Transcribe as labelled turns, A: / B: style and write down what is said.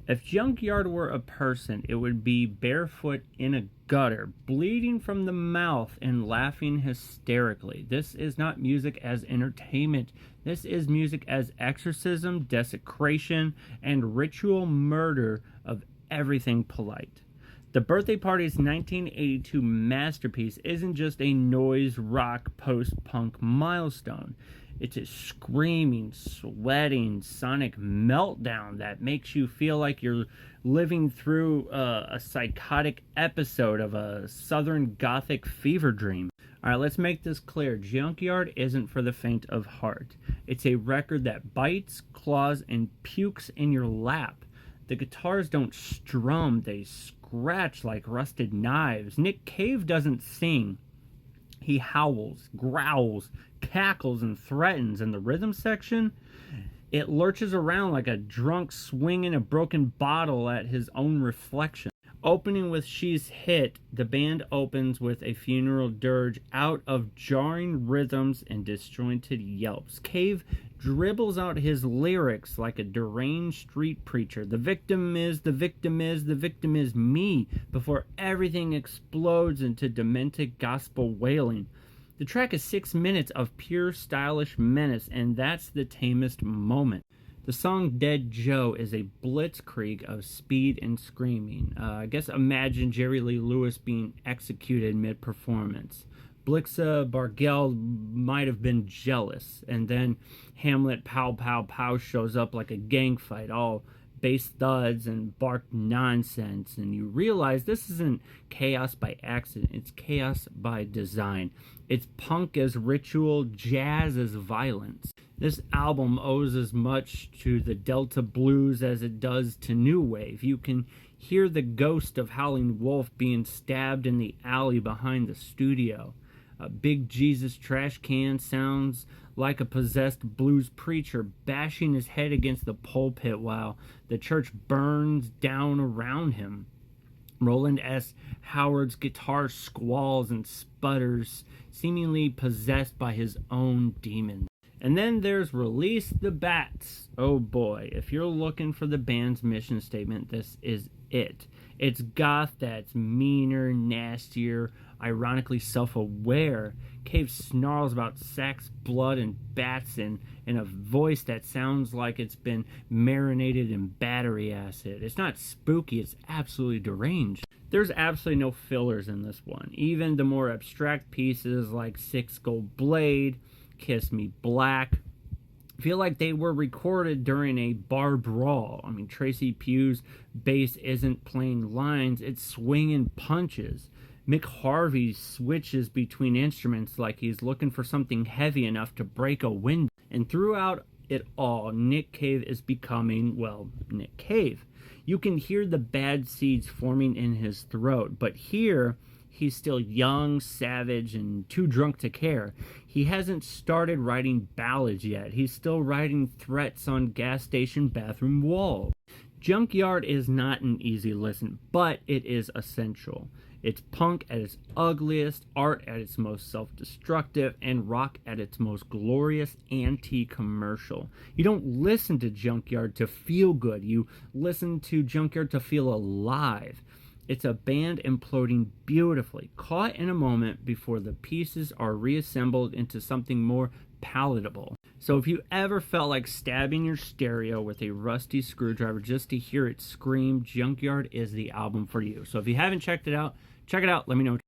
A: If Junkyard were a person, it would be barefoot in a gutter, bleeding from the mouth and laughing hysterically. This is not music as entertainment. This is music as exorcism, desecration, and ritual murder of everything polite. The Birthday Party's 1982 masterpiece isn't just a noise rock post-punk milestone. It's a screaming, sweating, sonic meltdown that makes you feel like you're living through a psychotic episode of a Southern Gothic fever dream. Alright, let's make this clear. Junkyard isn't for the faint of heart. It's a record that bites, claws, and pukes in your lap. The guitars don't strum, they scratch like rusted knives. Nick Cave doesn't sing. He howls, growls, cackles, and threatens. In the rhythm section, it lurches around like a drunk swinging a broken bottle at his own reflection. Opening with She's Hit, the band opens with a funeral dirge out of jarring rhythms and disjointed yelps. Cave dribbles out his lyrics like a deranged street preacher. The victim is, the victim is, the victim is me, before everything explodes into demented gospel wailing. The track is 6 minutes of pure stylish menace, and that's the tamest moment. The song Dead Joe is a blitzkrieg of speed and screaming. I guess imagine Jerry Lee Lewis being executed mid-performance. Blixa Bargeld might have been jealous, and then Hamlet Pow Pow Pow shows up like a gang fight, all bass thuds and bark nonsense, and you realize this isn't chaos by accident, it's chaos by design. It's punk as ritual, jazz as violence. This album owes as much to the Delta blues as it does to new wave. You can hear the ghost of Howling Wolf being stabbed in the alley behind the studio. A Big Jesus trash can sounds like a possessed blues preacher bashing his head against the pulpit while the church burns down around him. Roland S. Howard's guitar squalls and sputters, seemingly possessed by his own demons. And then there's Release the Bats. Oh boy, if you're looking for the band's mission statement, this is it. It's goth that's meaner, nastier, ironically self-aware. Cave snarls about sex, blood, and bats in a voice that sounds like it's been marinated in battery acid. It's not spooky, it's absolutely deranged. There's absolutely no fillers in this one. Even the more abstract pieces like Six Gold Blade, Kiss Me Black, feel like they were recorded during a bar brawl. I mean, Tracy Pugh's bass isn't playing lines, it's swinging punches. Mick Harvey switches between instruments like he's looking for something heavy enough to break a window. And throughout it all, Nick Cave is becoming, well, Nick Cave. You can hear the bad seeds forming in his throat, but here he's still young, savage, and too drunk to care. He hasn't started writing ballads yet. He's still writing threats on gas station bathroom walls. Junkyard is not an easy listen, but it is essential. It's punk at its ugliest, art at its most self-destructive, and rock at its most glorious anti-commercial. You don't listen to Junkyard to feel good. You listen to Junkyard to feel alive. It's a band imploding beautifully, caught in a moment before the pieces are reassembled into something more palatable. So if you ever felt like stabbing your stereo with a rusty screwdriver just to hear it scream, Junkyard is the album for you. So if you haven't checked it out, check it out. Let me know.